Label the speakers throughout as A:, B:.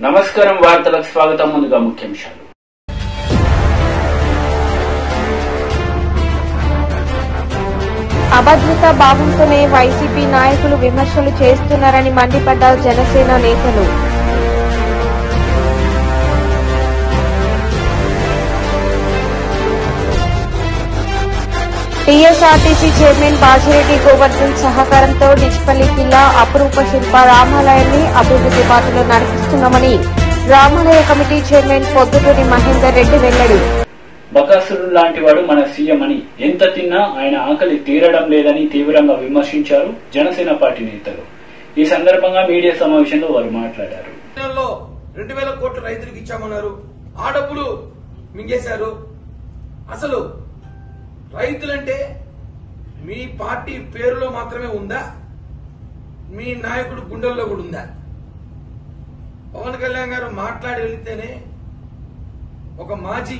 A: నమస్కారం వార్తలకు స్వాగతం. ముందుగా ముఖ్యాంశాలు.
B: అభద్రతా భావంతోనే వైసీపీ నాయకులు విమర్శలు చేస్తున్నారని మండిపడ్డారు జనసేన నేతలు. టీఎస్ఆర్టీసీ చైర్మన్ బాజిరెడ్డి గోవర్ధన్ సహకారంతో డిచ్పల్లి కిల్లా అపురూప శిల్ప రామాలయాన్ని అభివృద్ది బాటలో నడిపిస్తున్నామని రామాలయ కమిటీ చైర్మన్ పొద్దుటూరి మహేందర్ రెడ్డి వెల్లడి.
A: బకాసురుడు లాంటి వాడు మన సీఎం అని ఎంత తిన్నా ఆయన ఆకలి తీరడం లేదని తీవ్రంగా విమర్శించారు జనసేన పార్టీ నేతలు. ఈ సందర్భంగా మీడియా సమావేశంలో వారు మాట్లాడారు.
C: 2000 కోట్లు రైతులకు ఇచ్చామన్నారు, ఆ డబ్బులు మింగేశారు. అసలు రైతులంటే మీ పార్టీ పేరులో మాత్రమే ఉందా, మీ నాయకుడు గుండెల్లో కూడా ఉందా? పవన్ కళ్యాణ్ గారు మాట్లాడి వెళితేనే ఒక మాజీ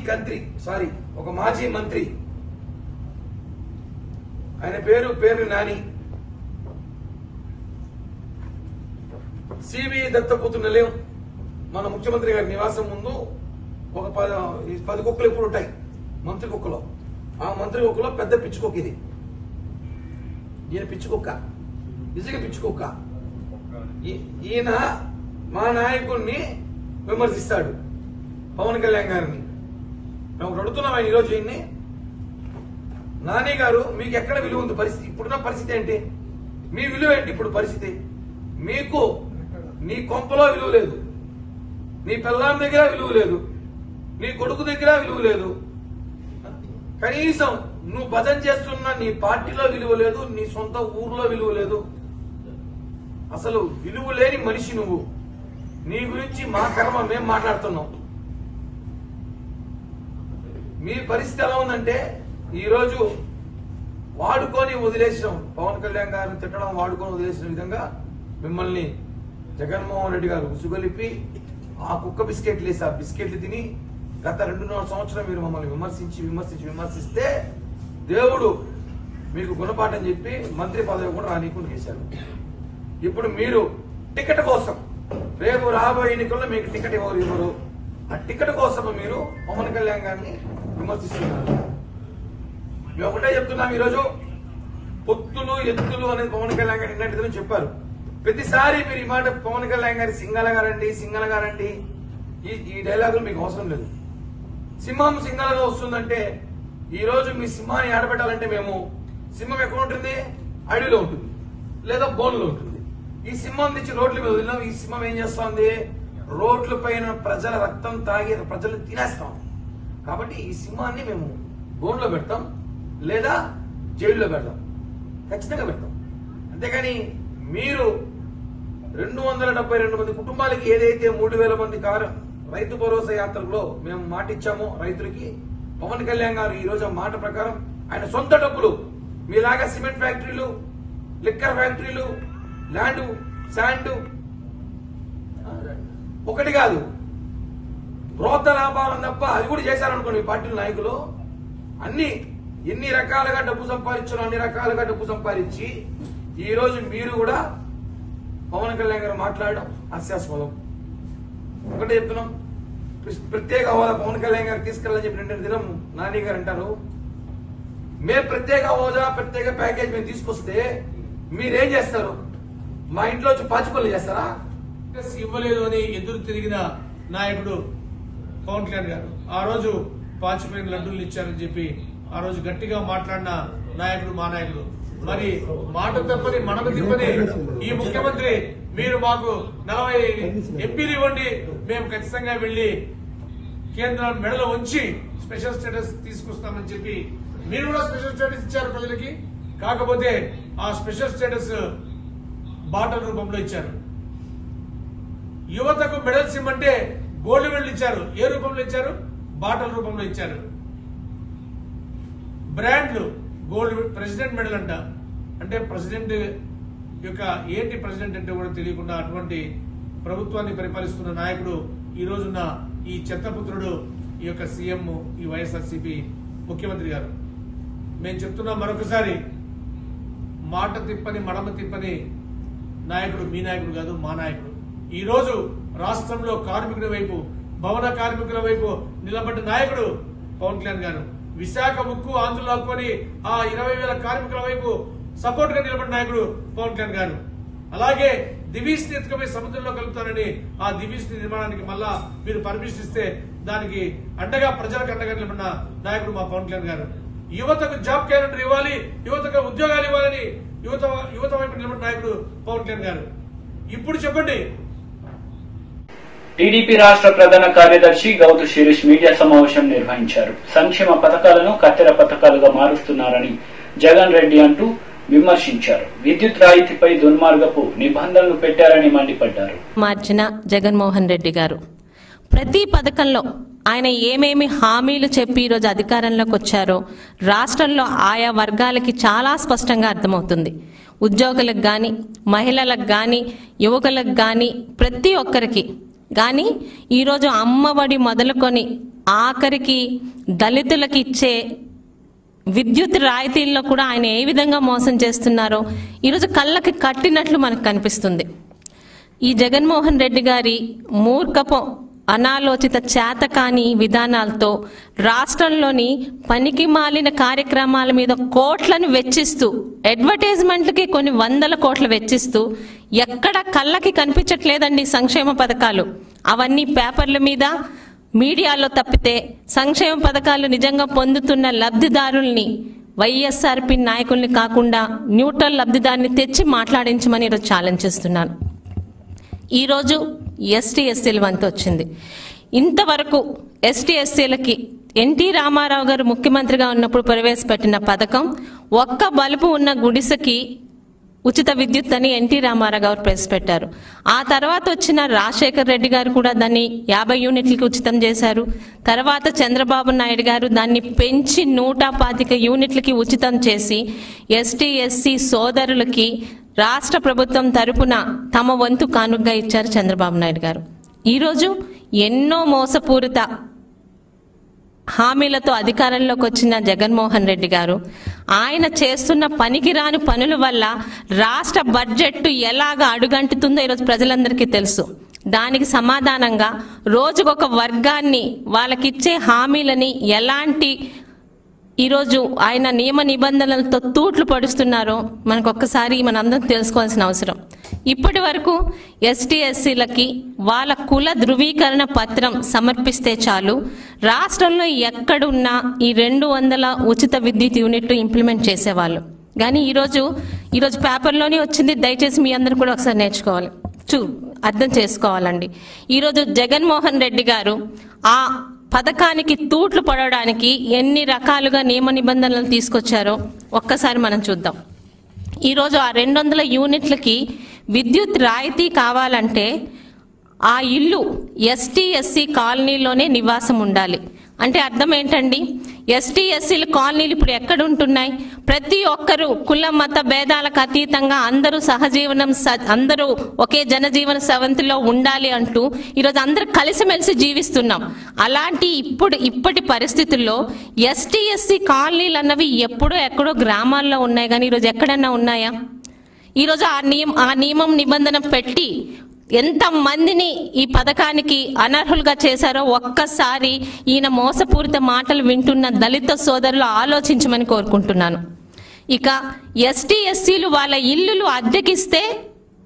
C: మంత్రి, ఆయన పేరు నాని, సిబిఐ దత్తపుత్రులు నిలయం మన ముఖ్యమంత్రి గారి నివాసం ముందు ఒక 10 కుక్కలు ఎప్పుడు ఉంటాయి మంత్రి కుక్కలో. ఆ మంత్రి కుక్కలో పెద్ద పిచ్చుకొక్క ఇది. ఈయన పిచ్చుకొక్క, నిజంగా పిచ్చుకొక్క. ఈయన మా నాయకుడిని విమర్శిస్తాడు, పవన్ కళ్యాణ్ గారిని. మేము అడుగుతున్నాం ఆయన ఈరోజు ఈయన్ని, నాని గారు మీకు ఎక్కడ విలువ ఉంది? పరిస్థితి ఇప్పుడున్న పరిస్థితి ఏంటి? మీ విలువ ఏంటి ఇప్పుడు పరిస్థితి? మీకు నీ కొంపలో విలువ లేదు, నీ పిల్లాం దగ్గర విలువ లేదు, నీ కొడుకు దగ్గర విలువ లేదు, కనీసం నువ్వు భజన చేస్తున్న నీ పార్టీలో విలువ లేదు, నీ సొంత ఊర్లో విలువ లేదు. అసలు విలువ లేని మనిషి నువ్వు. నీ గురించి మా కర్మ మేము మాట్లాడుతున్నాం. మీ పరిస్థితి ఎలా ఉందంటే ఈరోజు వాడుకొని వదిలేసినాం. పవన్ కళ్యాణ్ గారిని తిట్టడం వాడుకొని వదిలేసిన విధంగా మిమ్మల్ని జగన్మోహన్ రెడ్డి గారు ఉసుగొలిపి ఆ కుక్క బిస్కెట్లు వేసి ఆ బిస్కెట్లు తిని గత 2.5 సంవత్సరం మీరు మమ్మల్ని విమర్శిస్తే దేవుడు మీకు గుణపాఠం చెప్పి మంత్రి పదవి కూడా రానీకుండా చేశారు. ఇప్పుడు మీరు టికెట్ కోసం రేపు రాబోయే ఎన్నికల్లో మీకు టికెట్ ఇవ్వరు. ఆ టికెట్ కోసం మీరు పవన్ కళ్యాణ్ గారిని విమర్శిస్తున్నారు. మేము ఒకటే చెప్తున్నాం, ఈరోజు పొత్తులు ఎత్తులు అనేది పవన్ కళ్యాణ్ గారు నిన్నటిదని చెప్పారు. ప్రతిసారి మీరు ఈ మాట పవన్ కళ్యాణ్ గారి సింగల గారండి ఈ డైలాగులు మీకు అవసరం లేదు. సింహం సింగల్గా వస్తుందంటే ఈ రోజు మీ సింహాన్ని ఆడబెట్టాలంటే మేము సింహం ఎక్కడ ఉంటుంది? అడవిలో ఉంటుంది లేదా బోన్లో ఉంటుంది. ఈ సింహం తెచ్చి రోడ్ల మీద వదిలినాం. ఈ సింహం ఏం చేస్తోంది? రోడ్ల పైన ప్రజల రక్తం తాగి ప్రజలను తినేస్తాం. కాబట్టి ఈ సింహాన్ని మేము బోన్లో పెడతాం లేదా జైల్లో పెడతాం, ఖచ్చితంగా పెడతాం. అంతేగాని మీరు 272 మంది కుటుంబాలకి ఏదైతే 3000 మంది రైతు భరోసా యాత్రలో మేము మాట ఇచ్చామో రైతులకి, పవన్ కళ్యాణ్ గారు ఈ రోజు మాట ప్రకారం ఆయన సొంత డబ్బులు మీలాగా సిమెంట్ ఫ్యాక్టరీలు, లిక్కర్ ఫ్యాక్టరీలు, ల్యాండ్, శాండ్ ఒకటి కాదు, ప్రోత్త లాభాలను తప్ప అది కూడా చేశారనుకోండి. ఈ పార్టీ నాయకులు ఎన్ని రకాలుగా డబ్బు సంపాదించారో అన్ని రకాలుగా డబ్బు సంపాదించి ఈ రోజు మీరు కూడా పవన్ కళ్యాణ్ గారు మాట్లాడడం హాస్యాస్పదం. ఒకటే చెప్తున్నాం, ప్రత్యేక హోదా పవన్ కళ్యాణ్ గారు తీసుకెళ్ళని చెప్పి 2 దినం నాని గారు అంటారు. మేము ప్రత్యేక హోదా ప్రత్యేక ప్యాకేజ్ మేము తీసుకొస్తే మీరేం చేస్తారు? మా ఇంట్లో వచ్చి పాచిపల్లి చేస్తారా?
D: ఇవ్వలేదు అని ఎదురు తిరిగిన నాయకుడు పవన్ కళ్యాణ్ గారు ఆ రోజు పాచిపోయిన లడ్డూలు ఇచ్చారని చెప్పి ఆ రోజు గట్టిగా మాట్లాడిన నాయకుడు మా నాయకుడు. మరి మాట తప్పని మనకు తిప్పని ఈ ముఖ్యమంత్రి మీరు మాకు 40 ఎంపీలు ఇవ్వండి, మేము ఖచ్చితంగా వెళ్లి కేంద్రం మెడలో ఉంచి స్పెషల్ స్టేటస్ తీసుకొస్తామని చెప్పి మీరు కూడా స్పెషల్ స్టేటస్ ఇచ్చారు ప్రజలకి. కాకపోతే ఆ స్పెషల్ స్టేటస్ బాటల రూపంలో ఇచ్చారు. యువతకు మెడల్స్ ఇమ్మంటే గోల్డ్ మెడల్ ఇచ్చారు. ఏ రూపంలో ఇచ్చారు? బాటల రూపంలో ఇచ్చారు. బ్రాండ్లు గోల్డ్ ప్రెసిడెంట్ మెడల్ అంట. అంటే ప్రెసిడెంట్ యొక్క ఏంటి ప్రెసిడెంట్ అంటే కూడా తెలియకుండా అటువంటి ప్రభుత్వాన్ని పరిపాలిస్తున్న నాయకుడు ఈ రోజున్న ఈ చెత్తపుత్రుడు ఈ యొక్క సీఎం, ఈ వైఎస్ఆర్సీపీ ముఖ్యమంత్రి గారు. మేము చెప్తున్నాం మరొకసారి, మాట తిప్పని మడమ తిప్పని నాయకుడు మీ నాయకుడు కాదు, మా నాయకుడు. ఈ రోజు రాష్ట్రంలో కార్మికుల వైపు, భవన కార్మికుల వైపు నిలబడ్డ నాయకుడు పవన్ కళ్యాణ్ గారు. విశాఖ ఉక్కు ఆంధ్రలో ఆపుకొని ఆ 20,000 కార్మికుల వైపు సపోర్ట్ గా నిలబడిన నాయకుడు పవన్ కళ్యాణ్ గారు. అలాగే దివీస్ ని ఎత్తుకుపోయి సముద్రంలో కలుపుతారని ఆ దివీస్ ని నిర్మాణానికి మళ్ళా మీరు పర్మిషన్ ఇస్తే దానికి అండగా, ప్రజలకు అండగా నిలబడిన నాయకుడు మా పవన్ కళ్యాణ్ గారు. యువతకు జాబ్ క్యాలెండర్ ఇవ్వాలి, యువతకు ఉద్యోగాలు ఇవ్వాలని యువత వైపు నిలబడిన నాయకుడు పవన్ కళ్యాణ్ గారు. ఇప్పుడు చెప్పండి.
A: టీడీపీ రాష్ట్ర ప్రధాన కార్యదర్శి గౌతు శిరీష్ మీడియా సమావేశం నిర్వహించారు. సంక్షేమ పథకాలను కత్తెర పథకాలుగా మారుస్తున్నారని జగన్ రెడ్డి అంటూ విమర్శించారు. విద్యుత్ రాయితీపై దుర్మార్గపు నిబంధనలు పెట్టారని మండిపడ్డారు.
E: మార్చిన జగన్మోహన్ రెడ్డి గారు ప్రతి పథకంలో ఆయన ఏమేమి హామీలు చెప్పి ఈరోజు అధికారంలోకి వచ్చారో రాష్ట్రంలో ఆయా వర్గాలకి చాలా స్పష్టంగా అర్థమవుతుంది. ఉద్యోగులకు కానీ, మహిళలకు కానీ, యువకులకు కానీ, ప్రతి ఒక్కరికి. కానీ ఈరోజు అమ్మఒడి మొదలుకొని ఆఖరికి దళితులకు ఇచ్చే విద్యుత్ రాయితీల్లో కూడా ఆయన ఏ విధంగా మోసం చేస్తున్నారో ఈరోజు కళ్ళకి కట్టినట్లు మనకు కనిపిస్తుంది. ఈ జగన్మోహన్ రెడ్డి గారి మూర్ఖపు, అనాలోచిత, చేతకాని విధానాలతో రాష్ట్రంలోని పనికి మాలిన కార్యక్రమాల మీద కోట్లను వెచ్చిస్తూ, అడ్వర్టైజ్మెంట్లకి కొన్ని 100 కోట్లు వెచ్చిస్తూ, ఎక్కడ కళ్ళకి కనిపించట్లేదండి సంక్షేమ పథకాలు. అవన్నీ పేపర్ల మీద, మీడియాలో తప్పితే సంక్షేమ పథకాలు నిజంగా పొందుతున్న లబ్ధిదారుల్ని, వైఎస్ఆర్పి నాయకుల్ని కాకుండా న్యూట్రల్ లబ్ధిదారుని తెచ్చి మాట్లాడించమని ఈరోజు ఛాలెంజ్ చేస్తున్నాను. ఈరోజు ఎస్టీ ఎస్సీల వంతు వచ్చింది. ఇంతవరకు ఎస్టీ ఎస్సీలకి ఎన్టీ రామారావు గారు ముఖ్యమంత్రిగా ఉన్నప్పుడు ప్రవేశపెట్టిన పథకం ఒక్క బలుపు ఉన్న గుడిసెకి ఉచిత విద్యుత్ అని ఎన్టీ రామారావు గారు ప్రవేశపెట్టారు. ఆ తర్వాత వచ్చిన రాజశేఖర్ రెడ్డి గారు కూడా దాన్ని 50 యూనిట్లకి ఉచితం చేశారు. తర్వాత చంద్రబాబు నాయుడు గారు దాన్ని పెంచి 125 యూనిట్లకి ఉచితం చేసి ఎస్టీ ఎస్సీ సోదరులకి రాష్ట్ర ప్రభుత్వం తరపున తమ వంతు కానుకగా ఇచ్చారు చంద్రబాబు నాయుడు గారు. ఈరోజు ఎన్నో మోసపూరిత హామీలతో అధికారంలోకి వచ్చిన జగన్మోహన్ రెడ్డి గారు ఆయన చేస్తున్న పనికిరాని పనుల వల్ల రాష్ట్ర బడ్జెట్ ఎలాగ అడుగంటుతుందో ఈరోజు ప్రజలందరికీ తెలుసు. దానికి సమాధానంగా రోజుకొక వర్గాన్ని, వాళ్ళకిచ్చే హామీలని ఎలాంటి ఈరోజు ఆయన నియమ నిబంధనలతో తూట్లు పడుస్తున్నారో మనకు ఒక్కసారి మనందరం తెలుసుకోవాల్సిన అవసరం. ఇప్పటి వరకు ఎస్టీ ఎస్సీలకి వాళ్ళ కుల ధృవీకరణ పత్రం సమర్పిస్తే చాలు రాష్ట్రంలో ఎక్కడున్నా ఈ 200 ఉచిత విద్యుత్ యూనిట్లు ఇంప్లిమెంట్ చేసేవాళ్ళు. కానీ ఈరోజు పేపర్లోనే వచ్చింది. దయచేసి మీ అందరూ కూడా ఒకసారి నేర్చుకోవాలి, అర్థం చేసుకోవాలండి. ఈరోజు జగన్మోహన్ రెడ్డి గారు ఆ పథకానికి తూట్లు పడడానికి ఎన్ని రకాలుగా నియమ నిబంధనలు తీసుకొచ్చారో ఒక్కసారి మనం చూద్దాం. ఈరోజు ఆ 200 యూనిట్లకి విద్యుత్ రాయితీ కావాలంటే ఆ ఇల్లు ఎస్టీ ఎస్సీ కాలనీలోనే నివాసం ఉండాలి. అంటే అర్థం ఏంటండి? ఎస్టీ ఎస్సీల కాలనీలు ఇప్పుడు ఎక్కడ ఉంటున్నాయి? ప్రతి ఒక్కరూ కుల మత భేదాలకు అతీతంగా అందరూ సహజీవనం, అందరూ ఒకే జనజీవన సవంతిలో ఉండాలి అంటూ ఈరోజు అందరూ కలిసిమెలిసి జీవిస్తున్నాం. అలాంటి ఇప్పటి పరిస్థితుల్లో ఎస్టీ ఎస్సీ కాలనీలు అన్నవి ఎక్కడో గ్రామాల్లో ఉన్నాయి, కానీ ఈరోజు ఎక్కడన్నా ఉన్నాయా? ఈరోజు ఆ నియమం నిబంధన పెట్టి ఎంత మందిని ఈ పథకానికి అనర్హులుగా చేశారో ఒక్కసారి ఈయన మోసపూరిత మాటలు వింటున్న దళిత సోదరులు ఆలోచించమని కోరుకుంటున్నాను. ఇక ఎస్టీ ఎస్సీలు వాళ్ళ ఇల్లులు అద్దెకిస్తే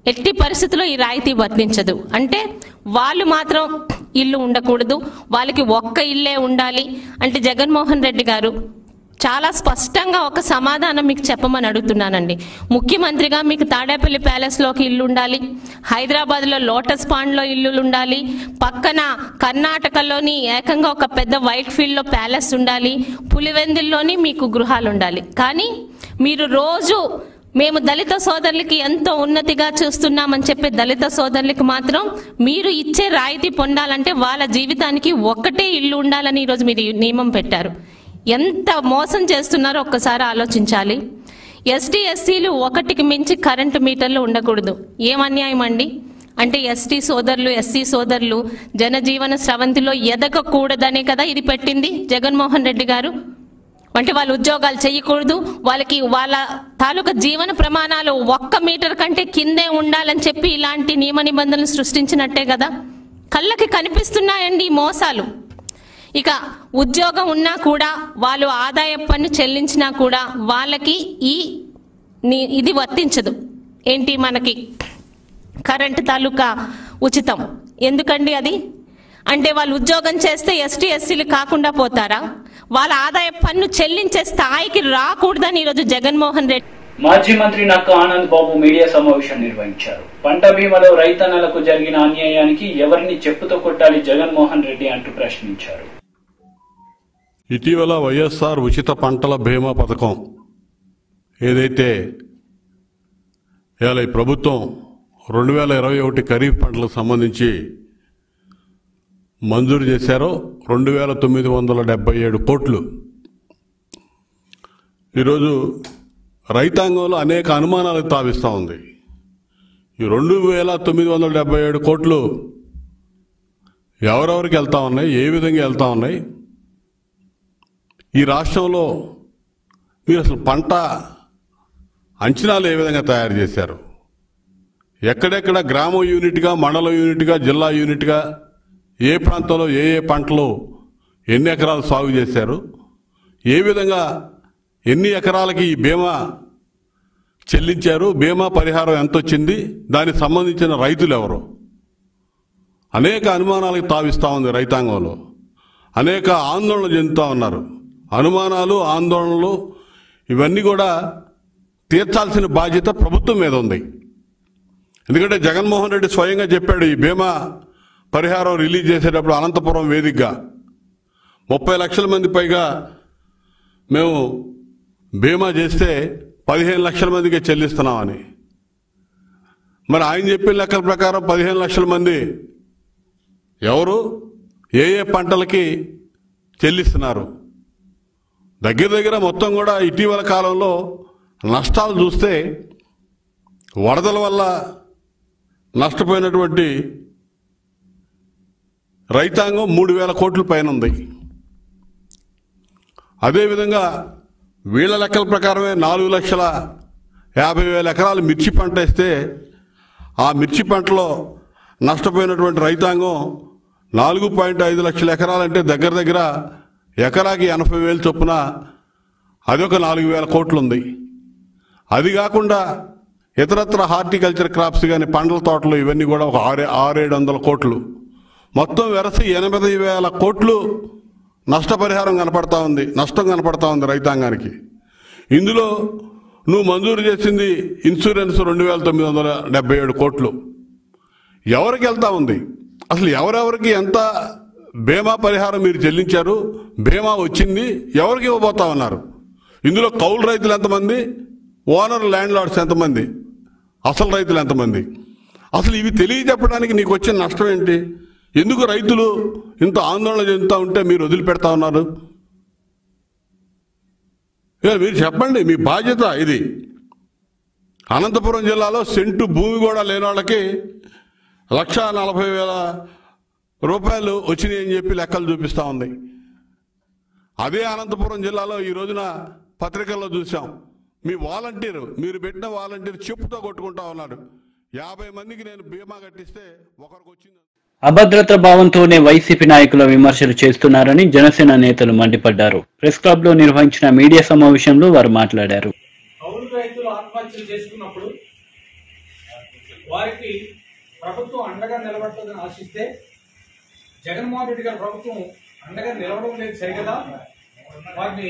E: ఎట్టి పరిస్థితుల్లో ఈ రాయితీ వర్తించదు. అంటే వాళ్ళు మాత్రం ఇల్లు ఉండకూడదు, వాళ్ళకి ఒక్క ఇల్లే ఉండాలి అంటే జగన్మోహన్ రెడ్డి గారు చాలా స్పష్టంగా ఒక సమాధానం మీకు చెప్పమని అడుగుతున్నానండి. ముఖ్యమంత్రిగా మీకు తాడేపల్లి ప్యాలెస్ లోకి ఇల్లు ఉండాలి, హైదరాబాద్ లో లోటస్ పాండ్ లో ఇల్లులు ఉండాలి, పక్కన కర్ణాటకలోని ఏకంగా ఒక పెద్ద వైట్ ఫీల్డ్ లో ప్యాలెస్ ఉండాలి, పులివెందుల్లోని మీకు గృహాలు ఉండాలి. కానీ మీరు రోజు మేము దళిత సోదరులకి ఎంతో ఉన్నతిగా చూస్తున్నామని చెప్పే దళిత సోదరులకి మాత్రం మీరు ఇచ్చే రాయితీ పొందాలంటే వాళ్ళ జీవితానికి ఒక్కటే ఇల్లు ఉండాలని ఈరోజు మీరు నియమం పెట్టారు. ఎంత మోసం చేస్తున్నారో ఒక్కసారి ఆలోచించాలి. ఎస్టీ ఎస్సీలు ఒకటికి మించి కరెంటు మీటర్లు ఉండకూడదు. ఏం అన్యాయం అండి? అంటే ఎస్టీ సోదరులు, ఎస్సీ సోదరులు జనజీవన స్రవంతిలో ఎదగకూడదనే కదా ఇది పెట్టింది జగన్మోహన్ రెడ్డి గారు. అంటే వాళ్ళు ఉద్యోగాలు చేయకూడదు, వాళ్ళకి వాళ్ళ తాలూకా జీవన ప్రమాణాలు 1 మీటర్ కంటే కిందే ఉండాలని చెప్పి ఇలాంటి నియమ నిబంధనలు సృష్టించినట్టే కదా. కళ్ళకి కనిపిస్తున్నాయండి ఈ మోసాలు. ఇక ఉద్యోగం ఉన్నా కూడా వాళ్ళు ఆదాయ పన్ను చెల్లించినా కూడా వాళ్ళకి ఇది వర్తించదు. ఏంటి మనకి కరెంటు తాలూకా ఉచితం ఎందుకండి అది? అంటే వాళ్ళు ఉద్యోగం చేస్తే ఎస్టీ ఎస్సీలు కాకుండా పోతారా? వాళ్ళ ఆదాయ పన్ను చెల్లించే స్థాయికి రాకూడదని ఈరోజు జగన్మోహన్ రెడ్డి.
A: మాజీ మంత్రి నక్క ఆనంద్ బాబు మీడియా సమావేశం నిర్వహించారు. పంట బీమాలో రైతన్నలకు జరిగిన అన్యాయానికి ఎవరిని చెప్పుతో కొట్టాలి జగన్మోహన్ రెడ్డి అంటూ ప్రశ్నించారు.
F: ఇటీవల వైఎస్ఆర్ ఉచిత పంటల బీమా పథకం ఏదైతే ఇవాళ ఈ ప్రభుత్వం 2021 ఖరీఫ్ పంటలకు సంబంధించి మంజూరు చేశారో 2977 కోట్లు. ఈరోజు రైతాంగంలో అనేక అనుమానాలకు తావిస్తూ ఉంది. ఈ 2977 కోట్లు ఎవరెవరికి వెళ్తా ఉన్నాయి, ఏ విధంగా వెళ్తా ఉన్నాయి? ఈ రాష్ట్రంలో మీరు అసలు పంట అంచనాలు ఏ విధంగా తయారు చేశారు? ఎక్కడెక్కడ గ్రామం యూనిట్గా, మండలం యూనిట్గా, జిల్లా యూనిట్గా ఏ ప్రాంతంలో ఏ పంటలు ఎన్ని ఎకరాలు సాగు చేశారు? ఏ విధంగా ఎన్ని ఎకరాలకి ఈ బీమా చెల్లించారు? బీమా పరిహారం ఎంత వచ్చింది? దానికి సంబంధించిన రైతులు ఎవరు? అనేక అనుమానాలకు తావిస్తూ ఉంది. రైతాంగంలో అనేక ఆందోళన చెందుతూ ఉన్నారు. అనుమానాలు, ఆందోళనలు ఇవన్నీ కూడా తీర్చాల్సిన బాధ్యత ప్రభుత్వం మీద ఉంది. ఎందుకంటే జగన్మోహన్ రెడ్డి స్వయంగా చెప్పాడు, ఈ బీమా పరిహారం రిలీజ్ చేసేటప్పుడు అనంతపురం వేదికగా 30 లక్షల మంది పైగా మేము బీమా చేస్తే 15 లక్షల మందికే చెల్లిస్తున్నామని. మరి ఆయన చెప్పిన లెక్కల ప్రకారం 15 లక్షల మంది ఎవరు, ఏ పంటలకి చెల్లిస్తున్నారు? దగ్గర మొత్తం కూడా ఇటీవల కాలంలో నష్టాలు చూస్తే వరదల వల్ల నష్టపోయినటువంటి రైతాంగం 3000 కోట్ల పైన ఉంది. అదేవిధంగా వీళ్ళ లెక్కల ప్రకారమే 4,50,000 ఎకరాలు మిర్చి పంట వేస్తే ఆ మిర్చి పంటలో నష్టపోయినటువంటి రైతాంగం 4.5 లక్షల ఎకరాలంటే దగ్గర ఎకరాకి 80,000 చొప్పున అదొక 4,000 కోట్లు ఉంది. అది కాకుండా ఇతరత్ర హార్టికల్చర్ క్రాప్స్ కానీ పండ్ల తోటలు ఇవన్నీ కూడా ఒక 600-700 కోట్లు, మొత్తం వెరసి 80,000 కోట్లు నష్టపరిహారం కనపడతా ఉంది, నష్టం కనపడతా ఉంది రైతాంగానికి. ఇందులో నువ్వు మంజూరు చేసింది ఇన్సూరెన్స్ 2,977 కోట్లు. ఎవరికి వెళ్తా ఉంది? అసలు ఎవరెవరికి ఎంత బీమా పరిహారం మీరు చెల్లించారు? బీమా వచ్చింది ఎవరికి ఇవ్వబోతా ఉన్నారు? ఇందులో కౌలు రైతులు ఎంతమంది, ఓనర్ ల్యాండ్ లార్డ్స్ ఎంతమంది, అసలు రైతులు ఎంతమంది? అసలు ఇవి తెలియజెప్పడానికి నీకు వచ్చిన నష్టం ఏంటి? ఎందుకు రైతులు ఇంత ఆందోళన చెందుతూ ఉంటే మీరు వదిలిపెడతా ఉన్నారు? మీరు చెప్పండి, మీ బాధ్యత ఇది. అనంతపురం జిల్లాలో సెంటు భూమి కూడా లేని వాళ్ళకి 1,40,000 రూపాయలు వచ్చినాయి అని చెప్పి లెక్కలు చూపిస్తూ ఉంది. అదే అనంతపురం జిల్లాలో ఈ రోజున పత్రికల్లో చూసాం, మీ వాలంటీర్, మీరు పెట్టిన వాలంటీర్ చెప్పుతో కొట్టుకుంటా ఉన్నాడు. 50 మందికి నేను బీమా కట్టిస్తే ఒకరికి వచ్చింది.
A: అభద్రత భావంతోనే వైసీపీ నాయకుల విమర్శలు చేస్తున్నారని జనసేన నేతలు మండిపడ్డారు. ప్రెస్ క్లబ్ లో నిర్వహించిన మీడియా సమావేశంలో వారు మాట్లాడారు.
D: కౌలు రైతులు ఆత్మహత్యలు చేసుకున్నప్పుడు వారికి ప్రభుత్వం అండగా నిలబడుతుందని ఆశిస్తే జగన్మోహన్ రెడ్డి గారి ప్రభుత్వం అండగా నిలవడం లేదు సరిగదా, వారిని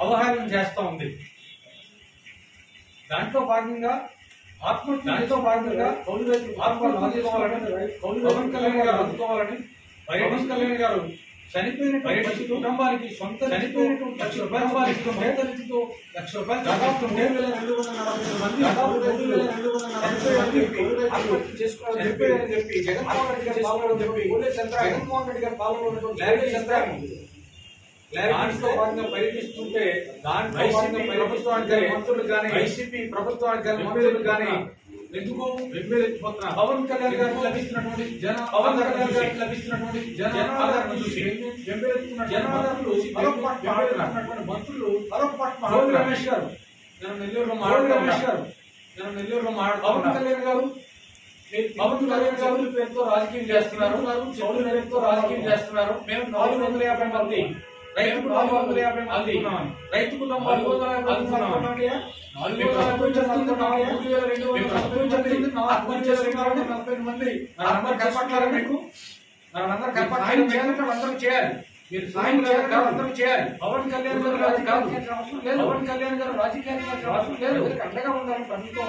D: అవహేళన చేస్తూ ఉంది. దాంట్లో భాగంగా కౌలు రైతులు ఆత్మహత్య చేసుకోవాలని పవన్ కళ్యాణ్ గారు అందుకోవాలని పవన్ కళ్యాణ్ గారు చనిపోయిన కుటుంబానికి సొంత చనిపోయినటువంటి ₹1,00,000 ఇస్తుంటే ₹1,00,000 దాదాపు 2,240 మంది ఆత్మహత్య చేసుకోవాలని చెప్పి జగన్మోహన్ రెడ్డి గారు పాల్గొనని చెప్పి జగన్మోహన్ రెడ్డి గారు పాల్గొన్నటువంటి దాంట్లో భాగంగా పర్యటిస్తుంటే దాంట్లో ప్రభుత్వానికి మంత్రులు కానీ వైసీపీ ప్రభుత్వానికి కానీ మంత్రులు కానీ ఎందుకు వెంబెలెత్తిపోతున్నారు? పవన్ కళ్యాణ్ గారికి లభిస్తున్నటువంటి జనాదరణ చూసి జనాదరణలు మంత్రులు రమేష్ గారు, నేను నెల్లూరులో మాట్లాడుతున్నాను. పవన్ కళ్యాణ్ గారు
G: పవన్ కళ్యాణ్ గారు పేరుతో రాజకీయం చేస్తున్నారు. చౌదరి పేరుతో రాజకీయం చేస్తున్నారు. మేము 450 మంది రైతు కుటుంబాలు 450 మంది రైతు కుటుంబాలు 450 మంది అందరూ కష్టపడ్డారా మీకు? మనందరూ కష్టపడాలి. అందరూ చేయాలి. మీరు సాయం అందరూ చేయాలి. పవన్ కళ్యాణ్ గారు రాజకీయానికి అవసరం లేదు. పవన్ కళ్యాణ్ గారు రాజకీయానికి అవసరం లేదు. ప్రజలకు అండగా ఉండాలని ప్రభుత్వం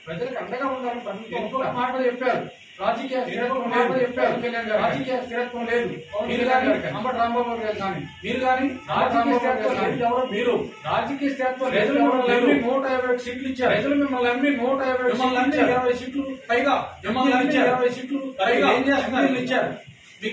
G: ప్రజలకు అండగా ఉండాలని ప్రభుత్వం ఇంకొక మాట చెప్పారు. రాజకీయ స్థిరత్వం లేదు చెప్పారు. రాజకీయ స్థిరత్వం లేదు. మీరు కానీ అంబటి రాంబాబు గారు కానీ మీరు కానీ రాజకీయ స్థిరత్వం లేదు. ఎవరో మీరు రాజకీయ స్థిరత్వం లేదు. 150 సీట్లు ఇచ్చారు. ప్రజలు మిమ్మల్ని నమ్మి 150 సీట్లు పైగా మిమ్మల్ని 20 సీట్లు పైగా ఏం చేస్తున్నారు? ఇచ్చారు. ఏం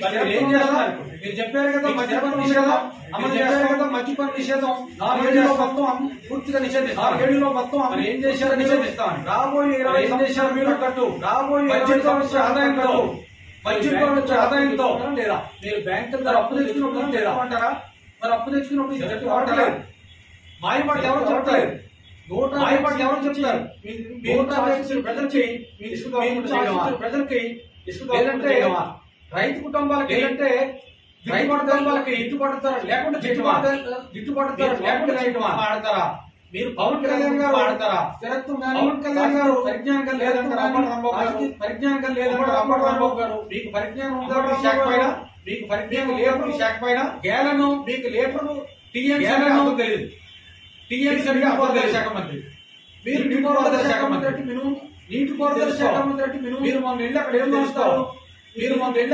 G: చేస్తున్నారు? మీరు చెప్పారు కదా మద్యపాన నిషేధం అమలు చేశారు కదా. మద్యపాన నిషేధం 4 ఏళ్లలో మొత్తం పూర్తిగా నిషేధిస్తారు. 4 ఏళ్లలో మొత్తం మరి ఏం చేశారో నిషేధిస్తామని రాబోయే 20 ఏం చేశారు మీరు కట్టు రాబోయే బడ్జెట్ వచ్చే ఆదాయంతో లేదా మీరు బ్యాంకుల ద్వారా అప్పు తెచ్చుకున్నప్పుడు లేదా అంటారా? మరి అప్పు తెచ్చుకున్నప్పుడు వాడలేదు. మాయమాట ఎవరు చెప్పలేదు. మాయమాట ఎవరు చెప్తారు? ప్రజలకి ప్రజలకి లేదంటే రైతు కుటుంబాలకి ఏంటంటే రైతు కుటుంబాలకి గిట్టుబాటు లేకుండా చేయటమా ఆడతారా? మీరు పవన్ కళ్యాణ్ గారు ఆడతారా? స్థిరత్వం పవన్ కళ్యాణ్ గారు పరిజ్ఞానం లేదంటారా? పరిజ్ఞానం లేదంటారా? రాంబాబు గారు మీకు పరిజ్ఞానం ఉందా? శాఖ పైన మీకు పరిజ్ఞానం లేదు. శాఖ పైన గేలను మీకు లీటరు టీఎంసీ తెలియదు. టీఎంసీ శాఖ మంత్రి మీరు నీటిపారుదల శాఖ మంత్రి నీటిపారుదల శాఖ మంత్రి మీరు మన ఇల్లు అక్కడ ఏం చేస్తారు? మీరు మా వెళ్ళి ఈ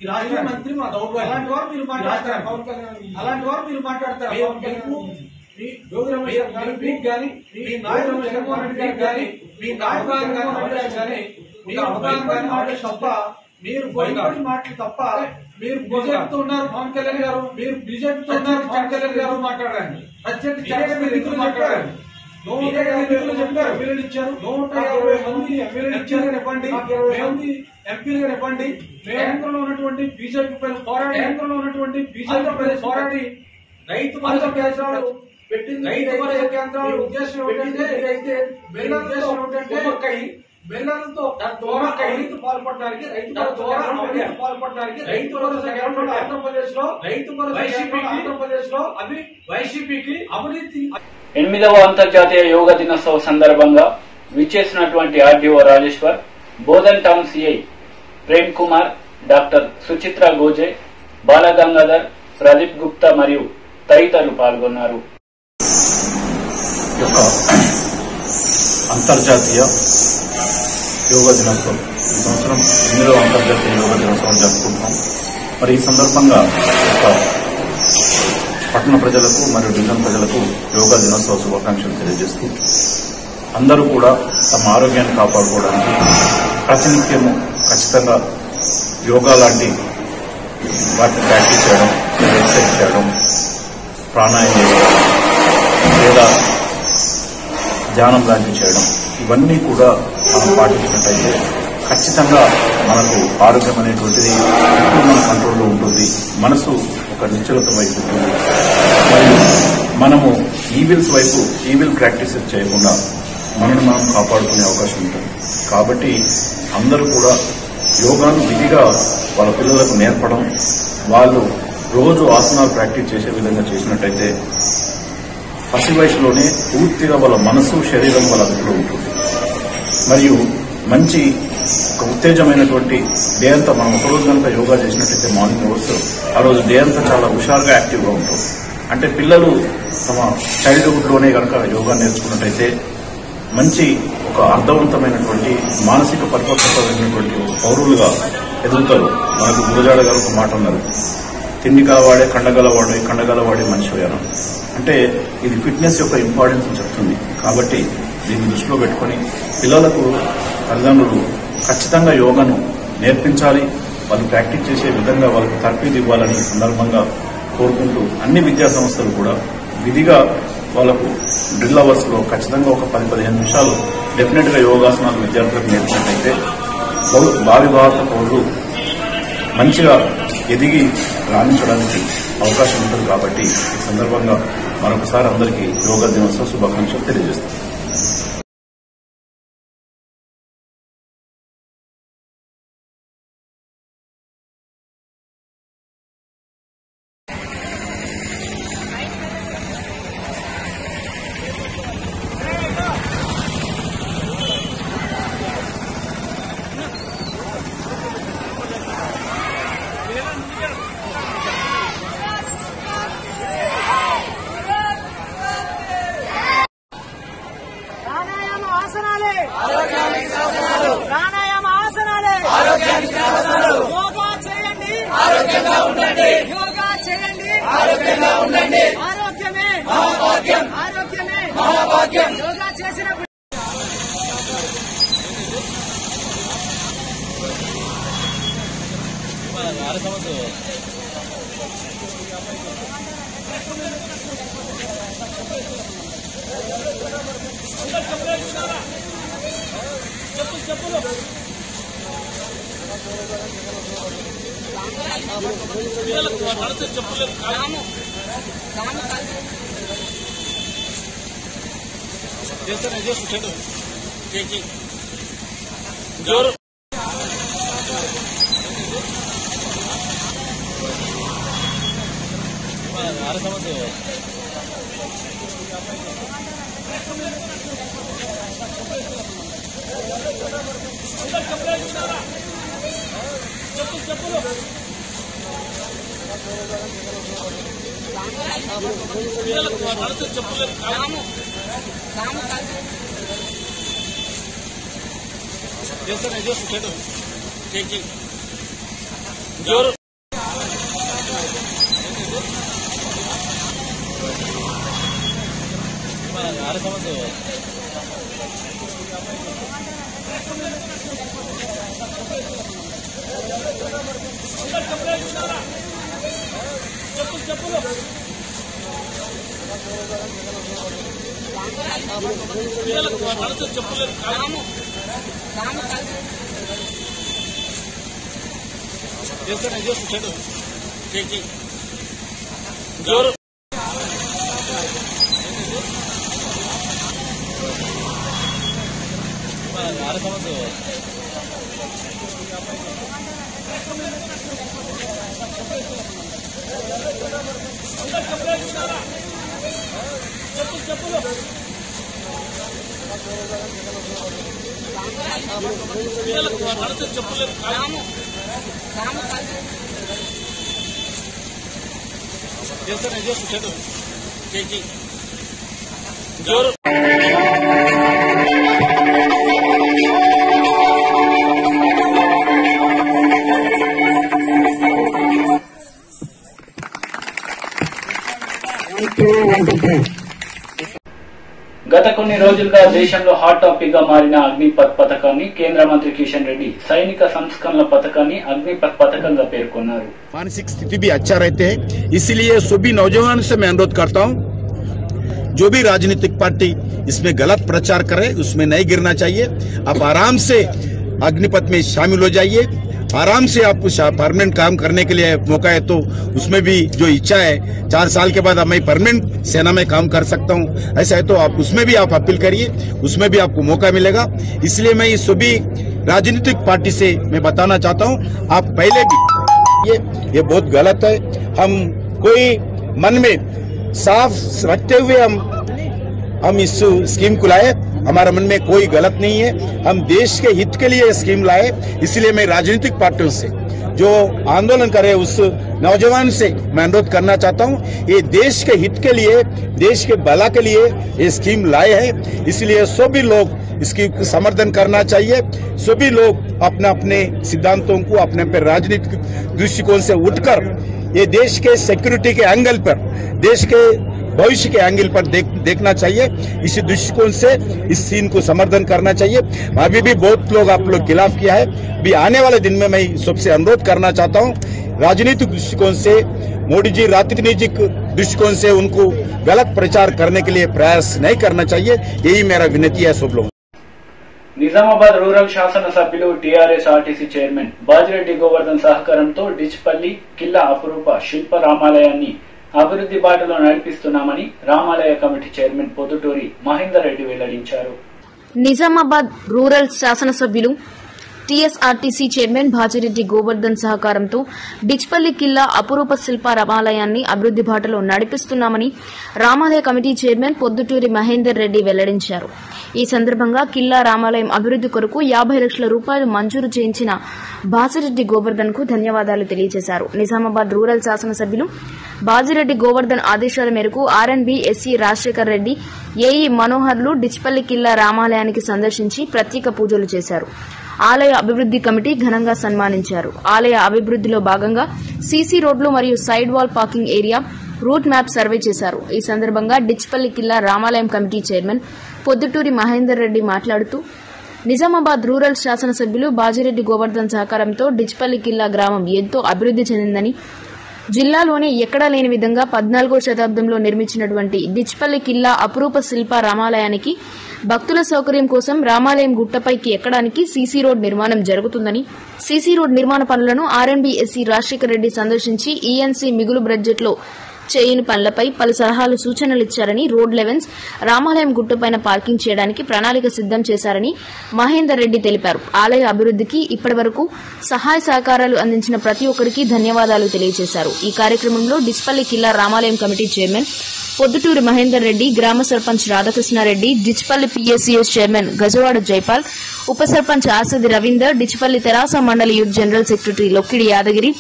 G: రాష్ట్ర మంత్రి మా దౌర్భాగ్యం. అలాంటి వారు మీరు మాట్లాడతారు. అలాంటి వారు మీరు మాట్లాడతారు. మీకు కానీ మీ నాయకులు జగన్మోహన్ రెడ్డి గారికి కానీ మీ నాయకులు కానీ మీ అవగాహన కానీ మాటలు తప్ప మీరు బయటపడి మాటలు తప్ప మీరు బీజేపీతో ఉన్నారు పవన్ కళ్యాణ్ గారు. మీరు బీజేపీతో ఉన్నారు పవన్ కళ్యాణ్ గారు మాట్లాడండి. ప్రత్యేక నిధులు మాట్లాడండి. 150 చెప్పారు. ఎమ్మెల్యేలు ఇచ్చారు. 150 మంది ఎమ్మెల్యేలు ఇచ్చారు. ఇవ్వండి. 20 మంది ఎంపీలుగా ఇవ్వండి. కేంద్రంలో ఉన్నటువంటి బీజేపీ పైన పోరాడి రైతు భరోసా కేంద్రాలు పెట్టింది. రైతు భరోసా కేంద్రాలు ఉద్దేశం ఏంటంటే అయితే బెల్లలతో రైతు పాల్పడడానికి రైతు భరోసా కేంద్రాలు ఆంధ్రప్రదేశ్ లో అవి వైసీపీకి అవినీతి.
A: 8వ అంతర్జాతీయ యోగా దినోత్సవ సందర్భంగా విచ్చేసినటువంటి RDO Rajeshwar, Bodhan town CI Prem Kumar, doctor Suchitra Goje, Balagangadhar, Pradeep Gupta మరియు తదితరులు పాల్గొన్నారు.
H: అంతర్జాతీయ యోగా దినోత్సవం ఈ సంవత్సరం 8వ అంతర్జాతీయ యోగా దినోత్సవం జరుపుకుంటున్నాం. మరి ఈ సందర్భంగా పట్టణ ప్రజలకు మరియు డివిజన్ ప్రజలకు యోగా దినోత్సవ శుభాకాంక్షలు తెలియజేస్తూ అందరూ కూడా తమ ఆరోగ్యాన్ని కాపాడుకోవడానికి ప్రతినిత్యము ఖచ్చితంగా యోగా లాంటి వాటిని ప్రాక్టీస్ చేయడం, ఎక్సర్సైజ్ చేయడం, ప్రాణాయామం చేయడం లేదా ధ్యానం లాంటివి చేయడం, ఇవన్నీ కూడా మనం పాటించినట్టయితే ఖచ్చితంగా మనకు ఆరోగ్యం అనేటువంటిది ఎప్పుడు మన కంట్రోల్లో ఉంటుంది. మనసు ఒక నిశ్చలత వైపు ఉంటుంది. మరియు మనము ఈవిల్ ప్రాక్టీసెస్ చేయకుండా మనల్ని మనం కాపాడుకునే అవకాశం ఉంటుంది. కాబట్టి అందరూ కూడా యోగాను విధిగా వాళ్ళ పిల్లలకు నేర్పడం, వాళ్ళు రోజు ఆసనాలు ప్రాక్టీస్ చేసే విధంగా చేసినట్టయితే పసి వయసులోనే పూర్తిగా వాళ్ళ మనసు శరీరం వాళ్ళ అదుపులో ఉంటుంది. మరియు మంచి ఒక ఉత్తేజమైనటువంటి డే అంతా మనం ఒకరోజు కనుక యోగా చేసినట్టయితే మార్నింగ్ అవర్స్ ఆ రోజు డే అంతా చాలా హుషారుగా యాక్టివ్గా ఉంటుంది. అంటే పిల్లలు తమ చైల్డ్హుడ్లోనే కనుక యోగా నేర్చుకున్నట్టయితే మంచి ఒక అర్థవంతమైనటువంటి మానసిక పరిపక్వతమైనటువంటి పౌరులుగా ఎదుగుతారు. మనకు గురజాడ గారు ఒక మాట అన్నారు, తిండి కలవాడే కండగలవాడే మనిషి అయ్యాను. అంటే ఇది ఫిట్నెస్ యొక్క ఇంపార్టెన్స్ చెప్తుంది. కాబట్టి దీన్ని దృష్టిలో పెట్టుకుని పిల్లలకు తల్లిదండ్రులు ఖచ్చితంగా యోగాను నేర్పించాలి. వాళ్ళు ప్రాక్టీస్ చేసే విధంగా వాళ్ళకి తర్ఫీదు ఇవ్వాలని సందర్భంగా కోరుకుంటూ అన్ని విద్యా సంస్థలు కూడా విధిగా వాళ్ళకు డ్రిల్ అవర్స్ లో ఖచ్చితంగా ఒక 10-15 నిమిషాలు డెఫినెట్ గా యోగాసనాలు విద్యార్థులకు నేర్పినట్టయితే భావి భారత పౌరులు మంచిగా ఎదిగి రాణించడానికి అవకాశం ఉంటుంది. కాబట్టి ఈ సందర్భంగా మరొకసారి అందరికీ యోగా దినోత్సవ శుభాకాంక్షలు తెలియజేస్తాను.
I: ఉండండి. ఆరోగ్యమే మహాభాగ్యం. ఆరోగ్యమే మహాభాగ్యం. యోగా చేసినప్పుడు
A: గత కొన్ని రోజులుగా దేశంలో హాట్ టాపిక్ గా మారిన అగ్నిపథ్ పథకాన్ని కేంద్ర మంత్రి కిషన్ రెడ్డి సైనిక సంస్కరణల పథకాన్ని అగ్నిపథ్ పథకంగా పేర్కొన్నారు.
J: मानसिक स्थिति भी अच्छा रहते हैं, इसलिए सभी नौजवानों से मैं अनुरोध करता हूं, जो भी राजनीतिक पार्टी इसमें गलत प्रचार करे उसमें नहीं गिरना चाहिए। आप आराम से अग्निपथ में शामिल हो जाइए, आराम से आप परमानेंट काम करने के लिए मौका है तो उसमें भी जो इच्छा है 4 साल के बाद मैं परमानेंट सेना में काम कर सकता हूं, ऐसा है तो आप उसमें भी आप अपील करिए, उसमें भी आपको मौका मिलेगा। इसलिए मैं इस सभी राजनीतिक पार्टी से मैं बताना चाहता हूं, आप पहले भी ये बहुत गलत है। हम कोई मन में साफ रखते हुए हम इस स्कीम को लाए, हमारा मन में कोई गलत नहीं है, हम देश के हित के लिए स्कीम लाए। इसलिए मैं राजनीतिक पार्टियों से जो आंदोलन करे उस नौजवान से मैं अनुरोध करना चाहता हूं, ये देश के हित के लिए, देश के भला के लिए ये स्कीम लाए हैं। इसलिए सभी लोग इसकी समर्थन करना चाहिए। सभी लोग अपने अपने सिद्धांतों को अपने पे राजनीतिक दृष्टिकोण से उठकर ये देश के सिक्योरिटी के एंगल पर, देश के भविष्य के एंगल पर देखना चाहिए। इसी दृष्टिकोण से इस सीन को समर्थन करना चाहिए। अभी भी बहुत लोग आप लोग खिलाफ किया है, अभी आने वाले दिन में मैं सबसे अनुरोध करना चाहता हूं, राजनीतिक दृष्टिकोण से मोदी जी राजनीतिक दृष्टिकोण से उनको गलत प्रचार करने के लिए प्रयास नहीं करना चाहिए, यही मेरा विनती है सब लोग।
A: నిజామాబాద్ రూరల్ శాసనసభ్యులు TRS RTC chairman Bajireddy Govardhan సహకారంతో డిచ్పల్లి కిల్లా అపురూప శిల్ప రామాలయాన్ని అభివృద్ది బాటలో నడిపిస్తున్నామని రామాలయ కమిటీ చైర్మన్ పొద్దుటూరి మహేందర్ రెడ్డి వెల్లడించారు.
B: నిజామాబాద్ రూరల్ శాసనసభ్యులు టీఎస్ఆర్టీసీ చైర్మన్ బాజిరెడ్డి గోవర్ధన్ సహకారంతో డిచ్పల్లి కిల్లా అపురూప శిల్ప రామాలయాన్ని అభివృద్ది బాటలో నడిపిస్తున్నామని రామాలయ కమిటీ చైర్మన్ పొద్దుటూరి మహేందర్ రెడ్డి వెల్లడించారు. ఈ సందర్భంగా కిల్లా రామాలయం అభివృద్ది కొరకు 50 లక్షల రూపాయలు మంజూరు చేయించిన బాజిరెడ్డి గోవర్ధన్ కు ధన్యవాదాలు తెలియజేశారు. నిజామాబాద్ రూరల్ శాసనసభ్యులు బాజిరెడ్డి గోవర్ధన్ ఆదేశాల మేరకు RNB SC Rajasekhar Reddy, AE మనోహర్లు డిచ్పల్లి కిల్లా రామాలయానికి సందర్శించి ప్రత్యేక పూజలు చేశారు. ఆలయ అభివృద్ది కమిటీ ఘనంగా సన్మానించారు. ఆలయ అభివృద్దిలో భాగంగా సీసీ రోడ్లు మరియు side wall parking area,
K: route map survey చేశారు. ఈ సందర్భంగా డిచ్పల్లి కిల్లా రామాలయం కమిటీ చైర్మన్ పొద్దుటూరి మహేందర్ రెడ్డి మాట్లాడుతూ నిజామాబాద్ రూరల్ శాసనసభ్యులు బాజిరెడ్డి గోవర్ధన్ సహకారంతో డిచ్పల్లి కిల్లా గ్రామం ఎంతో అభివృద్ది చెందిందని, జిల్లాలోనే ఎక్కడా లేని విధంగా 14వ శతాబ్దంలో నిర్మించినటువంటి డిచ్పల్లి కిల్లా అపురూప శిల్ప రామాలయానికి భక్తుల సౌకర్యం కోసం రామాలయం గుట్టపైకి ఎక్కడానికి సీసీ రోడ్ నిర్మాణం జరుగుతుందని, సీసీ రోడ్ నిర్మాణ పనులను ఆర్ఎండ్బీఎస్సీ రాజశేఖర్ రెడ్డి సందర్శించి ఈఎన్సీ మిగులు బడ్జెట్లో చేయని పనులపై పలు సలహాలు సూచనలు ఇచ్చారని, రోడ్ లెవెన్స్ రామాలయం గుట్టపైన పార్కింగ్ చేయడానికి ప్రణాళిక సిద్దం చేశారని మహేందర్ రెడ్డి తెలిపారు. ఆలయ అభివృద్దికి ఇప్పటివరకు సహాయ సహకారాలు అందించిన ప్రతి ఒక్కరికి ధన్యవాదాలు తెలియజేశారు. ఈ కార్యక్రమంలో డిచ్పల్లి కిల్లా రామాలయం కమిటీ చైర్మన్ పొద్దుటూరి మహేందర్ రెడ్డి, గ్రామ సర్పంచ్ రాధాకృష్ణారెడ్డి, డిచ్పల్లి పీఎస్సీఎస్ చైర్మన్ గజవాడ జైపాల్, ఉప సర్పంచ్ ఆసది రవీందర్, డిచ్పల్లి తెరాస మండలి youth general secretary Lokkidi Yadagiri,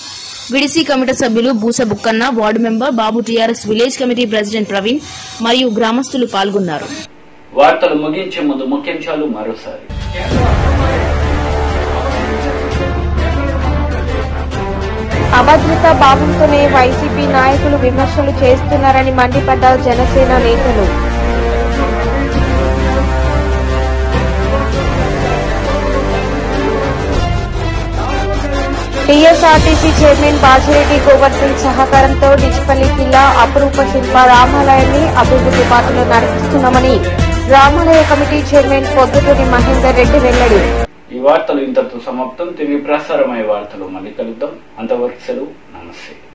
K: VDC committee సభ్యులు Boosa Bukkanna, ward member Babu, TRS village committee president Praveen మరియు గ్రామస్తులు పాల్గొన్నారు.
A: వార్తలు ముగించే ముందు ముఖ్యాంశాలు మరోసారి.
B: అభద్రతా భావంతోనే వైసీపీ నాయకులు విమర్శలు చేస్తున్నారని మండిపడ్డ జనసేన నేతలు. టీఎస్ఆర్టీసీ చైర్మన్ బాజిరెడ్డి గోవర్ధన్ సహకారంతో డిచ్పల్లి కిల్లా అపురూప శిల్ప రామాలయాన్ని అభివృద్ది బాటలో నడిపిస్తున్నామని రామాలయ కమిటీ చైర్మన్ పొద్దుటూరి మహేందర్ రెడ్డి వెల్లడి.
A: ఈ వార్తలు ఇంతటితో సమాప్తం. తిరిగి ప్రసారమయ్యే వార్తలు మళ్ళీ కలుద్దాం. అంతవరకు సెలవు. నమస్తే.